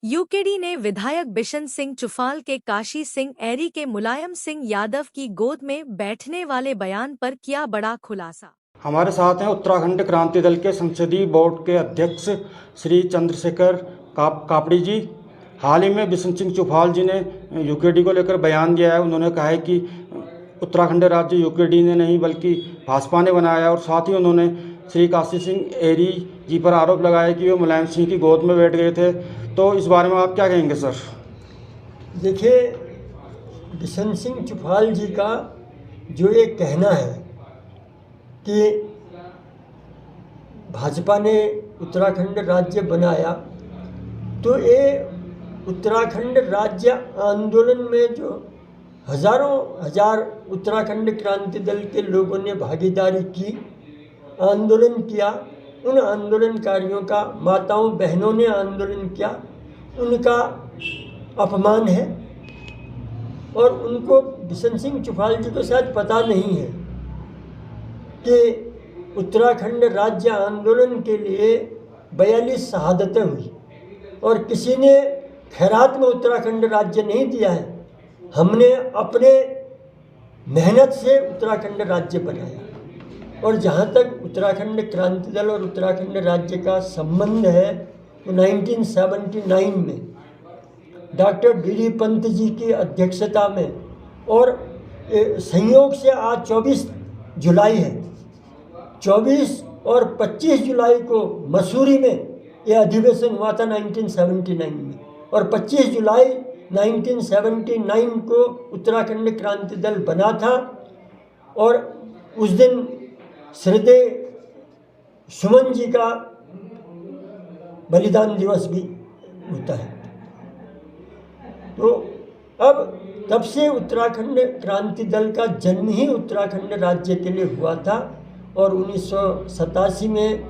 UKD ने विधायक बिशन सिंह चुफाल के काशी सिंह ऐरी के मुलायम सिंह यादव की गोद में बैठने वाले बयान पर किया बड़ा खुलासा। हमारे साथ हैं उत्तराखंड क्रांति दल के संसदीय बोर्ड के अध्यक्ष श्री चंद्रशेखर कापड़ी जी। हाल ही में बिशन सिंह चुफाल जी ने यूकेडी को लेकर बयान दिया है। उन्होंने कहा है कि उत्तराखंड राज्य यूकेडी ने नहीं बल्कि भाजपा ने बनाया, और साथ ही उन्होंने श्री काशी सिंह ऐरी जी पर आरोप लगाया कि वे मुलायम सिंह की गोद में बैठ गए थे। तो इस बारे में आप क्या कहेंगे सर? देखिए, बिशन सिंह चुफाल जी का जो ये कहना है कि भाजपा ने उत्तराखंड राज्य बनाया, तो ये उत्तराखंड राज्य आंदोलन में जो हजारों हजार उत्तराखंड क्रांति दल के लोगों ने भागीदारी की, आंदोलन किया, उन आंदोलनकारियों का, माताओं बहनों ने आंदोलन किया, उनका अपमान है। और उनको बिशन सिंह चुफाल जी को शायद पता नहीं है कि उत्तराखंड राज्य आंदोलन के लिए 42 शहादतें हुई और किसी ने खैरात में उत्तराखंड राज्य नहीं दिया है। हमने अपने मेहनत से उत्तराखंड राज्य बनाया। और जहाँ तक उत्तराखंड क्रांति दल और उत्तराखंड राज्य का संबंध है, तो 1979 में डॉक्टर डी पंत जी की अध्यक्षता में, और संयोग से आज 24 जुलाई है, 24 और 25 जुलाई को मसूरी में यह अधिवेशन हुआ था 1979 में, और 25 जुलाई 1979 को उत्तराखंड क्रांति दल बना था। और उस दिन श्रद्धेय सुमन जी का बलिदान दिवस भी होता है। तो अब तब से उत्तराखंड क्रांति दल का जन्म ही उत्तराखंड राज्य के लिए हुआ था। और 1987 में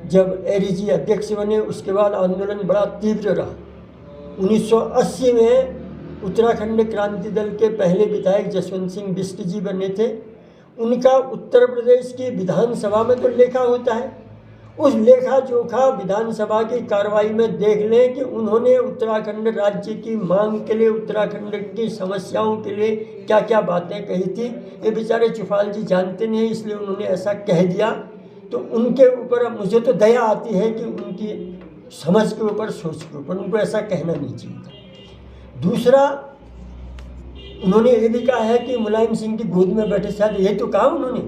जब ऐरी जी अध्यक्ष बने, उसके बाद आंदोलन बड़ा तीव्र रहा। 1980 में उत्तराखंड क्रांति दल के पहले विधायक जसवंत सिंह बिष्ट जी बने थे। उनका उत्तर प्रदेश की विधानसभा में तो लेखा होता है। उस लेखा जोखा विधानसभा की कार्रवाई में देख लें कि उन्होंने उत्तराखंड राज्य की मांग के लिए, उत्तराखंड की समस्याओं के लिए क्या क्या बातें कही थी। ये बेचारे चुफाल जी जानते नहीं, इसलिए उन्होंने ऐसा कह दिया। तो उनके ऊपर मुझे तो दया आती है कि उनकी समझ के ऊपर, सोच के ऊपर, उनको ऐसा कहना नहीं चाहिए था। दूसरा, उन्होंने ये भी कहा है कि मुलायम सिंह की गोद में बैठे, शायद ये तो कहा उन्होंने।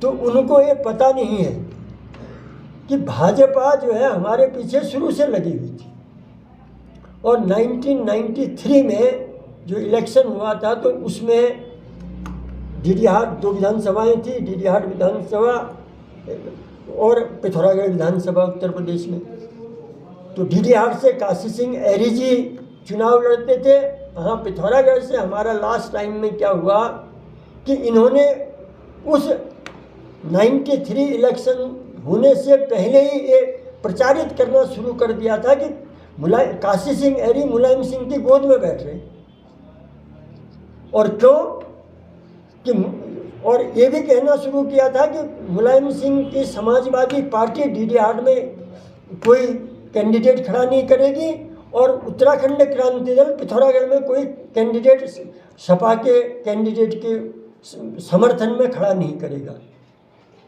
तो उनको ये पता नहीं है कि भाजपा जो है हमारे पीछे शुरू से लगी हुई थी। और 1993 में जो इलेक्शन हुआ था, तो उसमें डीडीहाट 2 विधानसभाएं थी, डीडीहाट विधानसभा और पिथौरागढ़ विधानसभा उत्तर प्रदेश में। तो डीडीहाट से काशी सिंह ऐरी जी चुनाव लड़ते थे। हाँ, पिथौरागढ़ से हमारा लास्ट टाइम में क्या हुआ कि इन्होंने उस 93 इलेक्शन होने से पहले ही ये प्रचारित करना शुरू कर दिया था कि काशी सिंह ऐरी मुलायम सिंह की गोद में बैठ रहे। और क्यों कि, और ये भी कहना शुरू किया था कि मुलायम सिंह की समाजवादी पार्टी डीडीहाट में कोई कैंडिडेट खड़ा नहीं करेगी, और उत्तराखंड क्रांति दल पिथौरागढ़ में कोई कैंडिडेट, सपा के कैंडिडेट के समर्थन में खड़ा नहीं करेगा।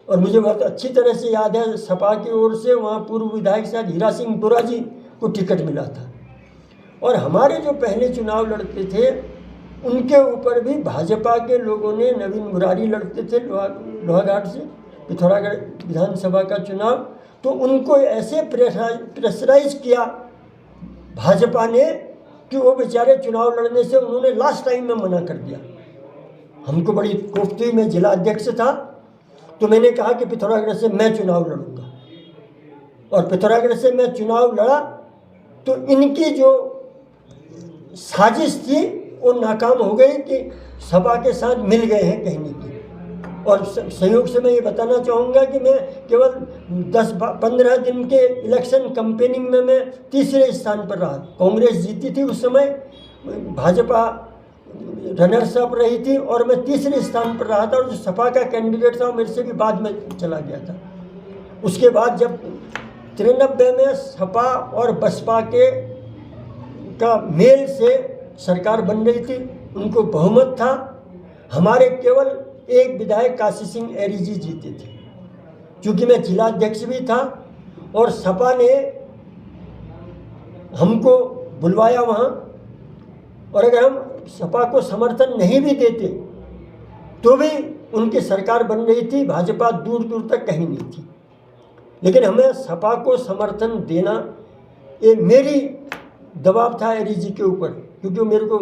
और मुझे बहुत अच्छी तरह से याद है, सपा की ओर से वहाँ पूर्व विधायक शायद हीरा सिंह तुरा जी को टिकट मिला था। और हमारे जो पहले चुनाव लड़ते थे, उनके ऊपर भी भाजपा के लोगों ने, नवीन मुरारी लड़ते थे लोहाघाट से पिथौरागढ़ विधानसभा का चुनाव, तो उनको ऐसे प्रेशराइज किया भाजपा ने कि वो बेचारे चुनाव लड़ने से उन्होंने लास्ट टाइम में मना कर दिया। हमको बड़ी कोफ्ती में जिला अध्यक्ष था, तो मैंने कहा कि पिथौरागढ़ से मैं चुनाव लड़ूंगा, और पिथौरागढ़ से मैं चुनाव लड़ा। तो इनकी जो साजिश थी वो नाकाम हो गई कि सपा के साथ मिल गए हैं कहने की। और संयोग से मैं ये बताना चाहूँगा कि मैं केवल 10-15 दिन के इलेक्शन कैंपेनिंग में मैं तीसरे स्थान पर रहा। कांग्रेस जीती थी उस समय, भाजपा रनर्स अप रही थी, और मैं तीसरे स्थान पर रहा था। और जो सपा का कैंडिडेट था वो मेरे से भी बाद में चला गया था। उसके बाद जब 93 में सपा और बसपा का मेल से सरकार बन रही थी, उनको बहुमत था। हमारे केवल एक विधायक काशी सिंह एरी जी जीते थे, क्योंकि मैं जिला अध्यक्ष भी था और सपा ने हमको बुलवाया वहाँ। और अगर हम सपा को समर्थन नहीं भी देते तो भी उनकी सरकार बन रही थी, भाजपा दूर दूर तक कहीं नहीं थी। लेकिन हमें सपा को समर्थन देना ये मेरी दबाव था एरी जी के ऊपर, क्योंकि मेरे को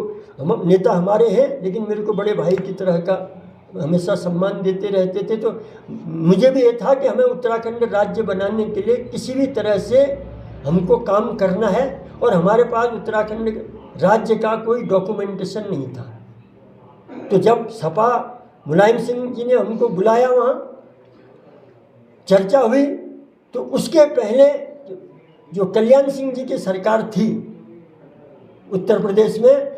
नेता हमारे हैं, लेकिन मेरे को बड़े भाई की तरह का हमेशा सम्मान देते रहते थे। तो मुझे भी ये था कि हमें उत्तराखंड राज्य बनाने के लिए किसी भी तरह से हमको काम करना है, और हमारे पास उत्तराखंड राज्य का कोई डॉक्यूमेंटेशन नहीं था। तो जब सपा मुलायम सिंह जी ने हमको बुलाया, वहाँ चर्चा हुई, तो उसके पहले जो कल्याण सिंह जी की सरकार थी उत्तर प्रदेश में,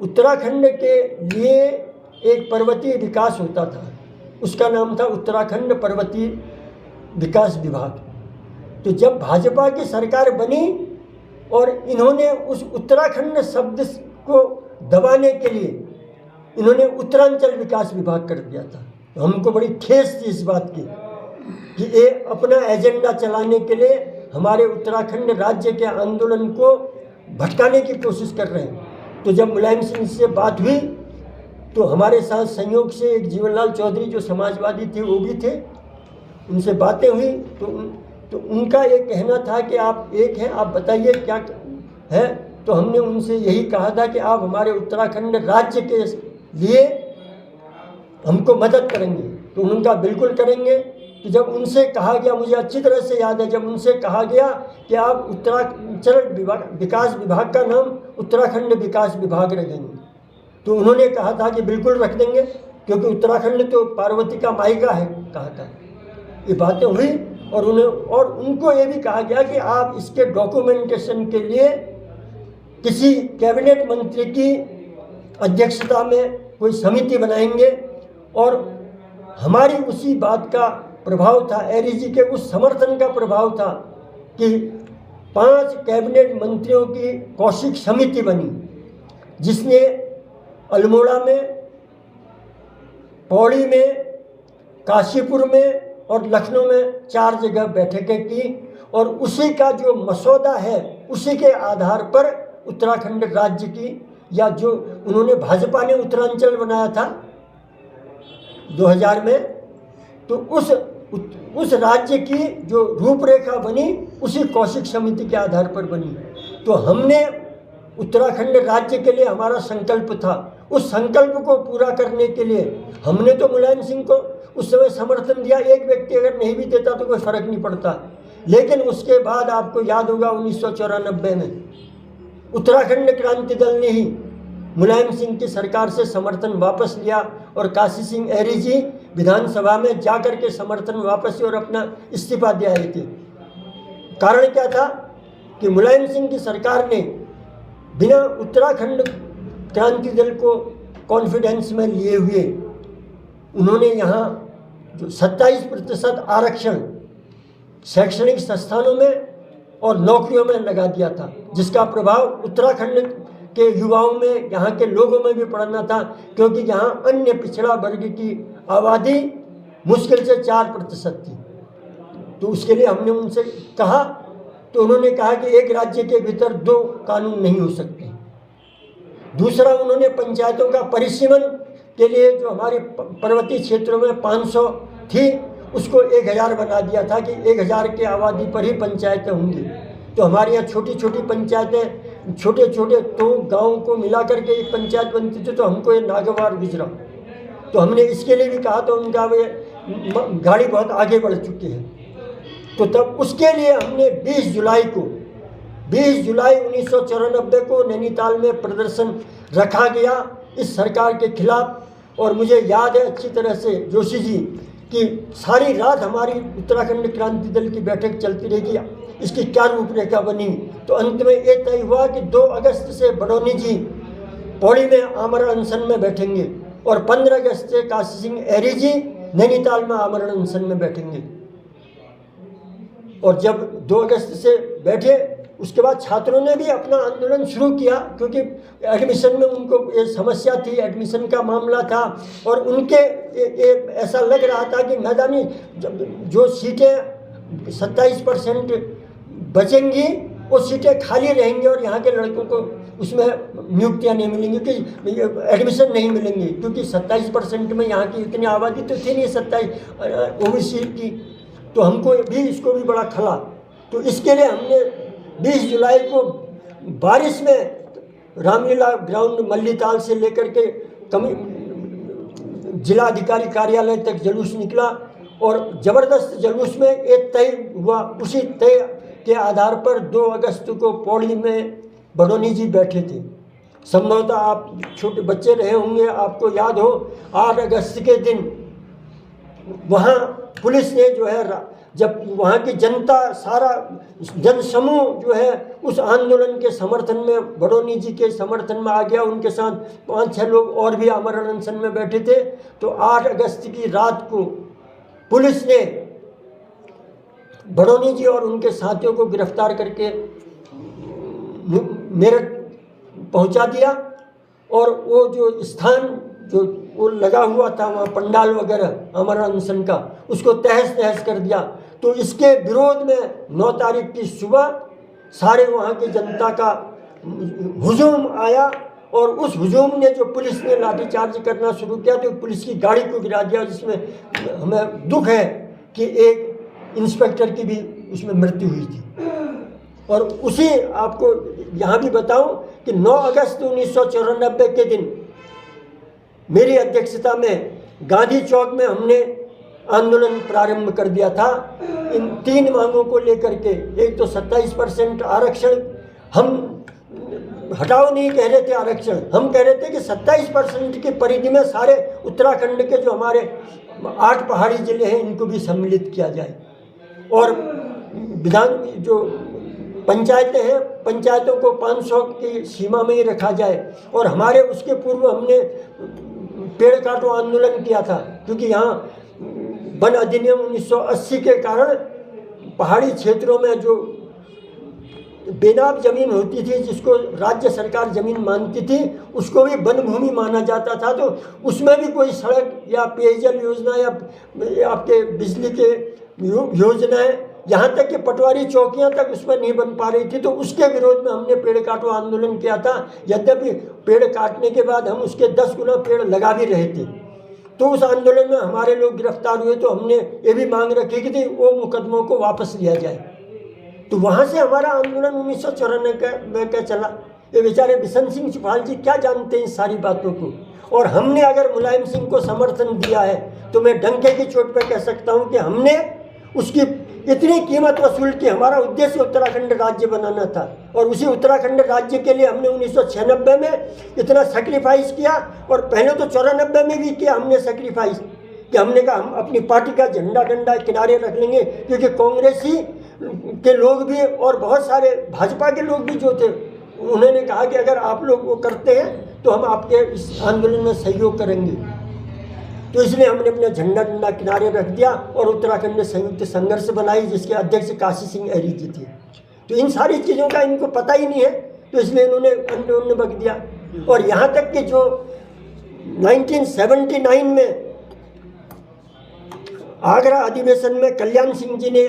उत्तराखंड के लिए एक पर्वतीय विकास होता था, उसका नाम था उत्तराखंड पर्वतीय विकास विभाग। तो जब भाजपा की सरकार बनी और इन्होंने उस उत्तराखंड शब्द को दबाने के लिए इन्होंने उत्तरांचल विकास विभाग कर दिया था। तो हमको बड़ी ठेस थी इस बात की कि ये अपना एजेंडा चलाने के लिए हमारे उत्तराखंड राज्य के आंदोलन को भटकाने की कोशिश कर रहे हैं। तो जब मुलायम सिंह से बात हुई तो हमारे साथ संयोग से एक जीवनलाल चौधरी जो समाजवादी थे वो भी थे, उनसे बातें हुई। तो उनका ये कहना था कि आप एक हैं, आप बताइए क्या है। तो हमने उनसे यही कहा था कि आप हमारे उत्तराखंड राज्य के लिए हमको मदद करेंगे। तो उनका बिल्कुल करेंगे। तो जब उनसे कहा गया, मुझे अच्छी तरह से याद है, जब उनसे कहा गया कि आप उत्तरांचल विकास विभाग का नाम उत्तराखंड विकास विभाग रखेंगे, तो उन्होंने कहा था कि बिल्कुल रख देंगे, क्योंकि उत्तराखंड तो पार्वती का मायका है, कहा था। ये बातें हुई और उनको ये भी कहा गया कि आप इसके डॉक्यूमेंटेशन के लिए किसी कैबिनेट मंत्री की अध्यक्षता में कोई समिति बनाएंगे। और हमारी उसी बात का प्रभाव था, एरी जी के उस समर्थन का प्रभाव था कि 5 कैबिनेट मंत्रियों की कौशिक समिति बनी, जिसने अल्मोड़ा में, पौड़ी में, काशीपुर में और लखनऊ में 4 जगह बैठकें की। और उसी का जो मसौदा है उसी के आधार पर उत्तराखंड राज्य की, या जो उन्होंने भाजपा ने उत्तरांचल बनाया था 2000 में, तो उस राज्य की जो रूपरेखा बनी उसी कौशिक समिति के आधार पर बनी। तो हमने उत्तराखंड राज्य के लिए हमारा संकल्प था, उस संकल्प को पूरा करने के लिए हमने तो मुलायम सिंह को उस समय समर्थन दिया। एक व्यक्ति अगर नहीं भी देता तो कोई फर्क नहीं पड़ता। लेकिन उसके बाद आपको याद होगा 1994 में उत्तराखंड क्रांति दल ने ही मुलायम सिंह की सरकार से समर्थन वापस लिया और काशी सिंह एरी जी विधानसभा में जाकर के समर्थन वापस लिया और अपना इस्तीफा दे आए थे। कारण क्या था कि मुलायम सिंह की सरकार ने बिना उत्तराखंड क्रांति दल को कॉन्फिडेंस में लिए हुए उन्होंने यहाँ जो 27% आरक्षण शैक्षणिक संस्थानों में और नौकरियों में लगा दिया था, जिसका प्रभाव उत्तराखंड के युवाओं में, यहाँ के लोगों में भी पड़ना था, क्योंकि यहाँ अन्य पिछड़ा वर्ग की आबादी मुश्किल से 4% थी। तो उसके लिए हमने उनसे कहा, तो उन्होंने कहा कि एक राज्य के भीतर 2 कानून नहीं हो सकते। दूसरा, उन्होंने पंचायतों का परिसीमन के लिए जो हमारे पर्वतीय क्षेत्रों में 500 थी उसको 1000 बना दिया था कि 1000 के आबादी पर ही पंचायतें होंगी। तो हमारे यहाँ छोटी छोटी पंचायतें, छोटे छोटे तो गाँव को मिला करके एक पंचायत बनती थी, तो हमको ये नागवार गुजरा। तो हमने इसके लिए भी कहा, तो उनका वे गाड़ी बहुत आगे बढ़ चुकी है। तो तब उसके लिए हमने 20 जुलाई 1994 को नैनीताल में प्रदर्शन रखा गया इस सरकार के खिलाफ। और मुझे याद है अच्छी तरह से जोशी जी कि सारी रात हमारी उत्तराखंड क्रांति दल की बैठक चलती रही, इसकी क्या रूपरेखा बनी। तो अंत में ये तय हुआ कि 2 अगस्त से बडोनी जी पौड़ी में आमरण अनशन में बैठेंगे और 15 अगस्त से काशी सिंह एरी जी नैनीताल में आमरण अनशन में बैठेंगे। और जब 2 अगस्त से बैठे, उसके बाद छात्रों ने भी अपना आंदोलन शुरू किया, क्योंकि एडमिशन में उनको ये समस्या थी, एडमिशन का मामला था, और उनके ऐसा लग रहा था कि मैदानी जो सीटें 27% बचेंगी वो सीटें खाली रहेंगी और यहाँ के लड़कों को उसमें नियुक्तियाँ नहीं मिलेंगी, कि एडमिशन नहीं मिलेंगी, क्योंकि 27% में यहाँ की इतनी आबादी तो थी नहीं 27 ओबीसी की। तो हमको भी इसको भी बड़ा खला। तो इसके लिए हमने 20 जुलाई को बारिश में रामलीला ग्राउंड मल्लीताल से लेकर के जिला अधिकारी कार्यालय तक जुलूस निकला, और ज़बरदस्त जुलूस में एक तय हुआ। उसी तय के आधार पर 2 अगस्त को पौड़ी में बडोनी जी बैठे थे। संभवतः आप छोटे बच्चे रहे होंगे, आपको याद हो 8 अगस्त के दिन वहाँ पुलिस ने जो है, जब वहाँ की जनता सारा जनसमूह जो है उस आंदोलन के समर्थन में, बडोनी जी के समर्थन में आ गया, उनके साथ 5-6 लोग और भी आमरण अनशन में बैठे थे। तो 8 अगस्त की रात को पुलिस ने बडोनी जी और उनके साथियों को गिरफ्तार करके मेरठ पहुंचा दिया, और वो जो स्थान जो वो लगा हुआ था वहाँ पंडाल वगैरह आमरण अनशन का, उसको तहस नहस कर दिया। तो इसके विरोध में 9 तारीख की सुबह सारे वहाँ की जनता का हुजूम आया, और उस हुजूम ने जो पुलिस ने लाठीचार्ज करना शुरू किया तो पुलिस की गाड़ी को गिरा दिया, जिसमें हमें दुख है कि एक इंस्पेक्टर की भी उसमें मृत्यु हुई थी। और उसी आपको यहाँ भी बताऊं कि 9 अगस्त 1994 के दिन मेरी अध्यक्षता में गांधी चौक में हमने आंदोलन प्रारंभ कर दिया था इन 3 मांगों को लेकर के। एक तो 27% आरक्षण, हम हटाओ नहीं कह रहे थे आरक्षण, हम कह रहे थे कि 27% की परिधि में सारे उत्तराखंड के जो हमारे 8 पहाड़ी जिले हैं इनको भी सम्मिलित किया जाए, और विधान जो पंचायतें हैं, पंचायतों को 500 की सीमा में ही रखा जाए। और हमारे उसके पूर्व हमने पेड़ काटो आंदोलन किया था, क्योंकि यहाँ वन अधिनियम 1980 के कारण पहाड़ी क्षेत्रों में जो बेनाम जमीन होती थी, जिसको राज्य सरकार जमीन मानती थी, उसको भी वन भूमि माना जाता था। तो उसमें भी कोई सड़क या पेयजल योजना या आपके बिजली के योजनाएं, यहाँ तक कि पटवारी चौकियाँ तक उसमें नहीं बन पा रही थी। तो उसके विरोध में हमने पेड़ काटो आंदोलन किया था। यद्यपि पेड़ काटने के बाद हम उसके 10 गुना पेड़ लगा भी रहे थे। तो उस आंदोलन में हमारे लोग गिरफ्तार हुए, तो हमने ये भी मांग रखी कि वो मुकदमों को वापस लिया जाए। तो वहाँ से हमारा आंदोलन 1994 में क्या चला। ये बेचारे बिशन सिंह चुफाल जी क्या जानते हैं इस सारी बातों को। और हमने अगर मुलायम सिंह को समर्थन दिया है तो मैं डंके की चोट पर कह सकता हूँ कि हमने उसकी इतनी कीमत वसूल की। हमारा उद्देश्य उत्तराखंड राज्य बनाना था, और उसी उत्तराखंड राज्य के लिए हमने 1996 में इतना सेक्रीफाइस किया, और पहले तो 94 में भी किया हमने सेक्रीफाइस, कि हमने कहा हम अपनी पार्टी का झंडा डंडा किनारे रख लेंगे, क्योंकि कांग्रेसी के लोग भी और बहुत सारे भाजपा के लोग भी जो थे उन्होंने कहा कि अगर आप लोग वो करते हैं तो हम आपके इस आंदोलन में सहयोग करेंगे। तो इसलिए हमने अपना झंडा डंडा किनारे रख दिया और उत्तराखंड में संयुक्त संघर्ष बनाई, जिसके अध्यक्ष काशी सिंह एरी जी थे। तो इन सारी चीज़ों का इनको पता ही नहीं है, तो इसलिए इन्होंने आंदोलन बक दिया। और यहाँ तक कि जो 1979 में आगरा अधिवेशन में कल्याण सिंह जी ने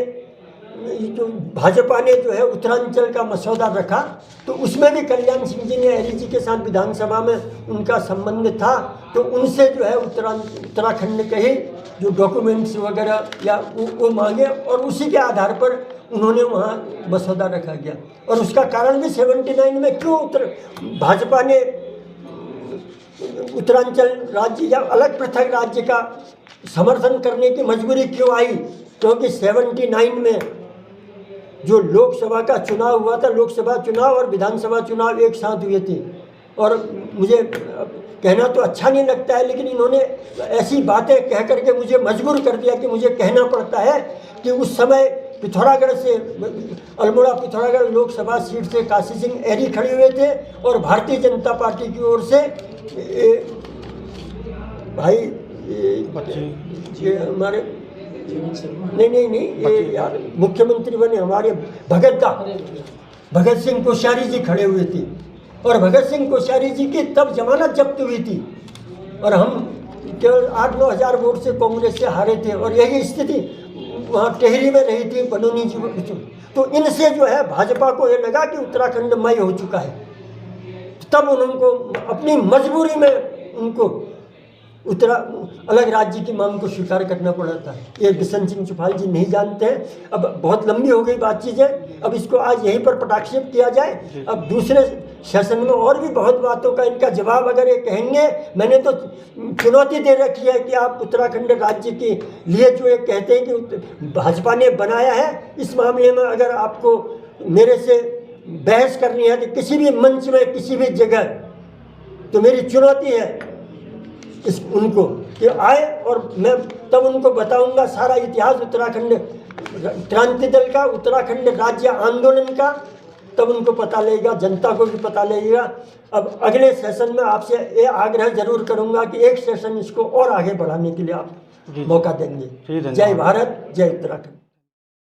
जो भाजपा ने जो है उत्तरांचल का मसौदा रखा, तो उसमें भी कल्याण सिंह जी ने एरी जी के साथ विधानसभा में उनका संबंध था। तो उनसे जो है उत्तराखंड के ही जो डॉक्यूमेंट्स वगैरह या वो मांगे, और उसी के आधार पर उन्होंने वहाँ मसौदा रखा गया। और उसका कारण भी 79 में क्यों भाजपा ने उत्तरांचल राज्य या अलग पृथक राज्य का समर्थन करने की मजबूरी क्यों आई, क्योंकि 79 में जो लोकसभा का चुनाव हुआ था, लोकसभा चुनाव और विधानसभा चुनाव एक साथ हुए थे। और मुझे कहना तो अच्छा नहीं लगता है, लेकिन इन्होंने ऐसी बातें कह करके मुझे मजबूर कर दिया कि मुझे कहना पड़ता है कि उस समय पिथौरागढ़ से अल्मोड़ा पिथौरागढ़ लोकसभा सीट से काशी सिंह एरी खड़े हुए थे, और भारतीय जनता पार्टी की ओर से भाई ये हमारे नहीं, ये यार मुख्यमंत्री बने हमारे भगत सिंह कोश्यारी जी खड़े हुए थे, और भगत सिंह कोश्यारी जी की तब जमानत जब्त हुई थी, और हम केवल 8-9 हज़ार वोट से कांग्रेस से हारे थे, और यही स्थिति वहाँ टेहरी में रही थी बनोनी जी। तो इनसे जो है भाजपा को ये लगा कि उत्तराखंड मय हो चुका है, तब उनको अपनी मजबूरी में उनको अलग राज्य की मांग को स्वीकार करना पड़ा था। ये बिशन सिंह चुफाल जी नहीं जानते हैं। अब बहुत लंबी हो गई बात चीज़ें, अब इसको आज यहीं पर पटाक्षेप किया जाए। अब दूसरे सेशन में और भी बहुत बातों का इनका जवाब अगर ये कहेंगे, मैंने तो चुनौती दे रखी है कि आप उत्तराखंड राज्य के लिए जो ये कहते हैं कि भाजपा ने बनाया है, इस मामले में अगर आपको मेरे से बहस करनी है तो किसी भी मंच में किसी भी जगह, तो मेरी चुनौती है उनको कि आए, और मैं तब उनको बताऊंगा सारा इतिहास उत्तराखंड क्रांति दल का, उत्तराखंड राज्य आंदोलन का, तब उनको पता लगेगा, जनता को भी पता लगेगा। अब अगले सेशन में आपसे ये आग्रह जरूर करूंगा कि एक सेशन इसको और आगे बढ़ाने के लिए आप मौका देंगे। जय भारत, जय उत्तराखंड।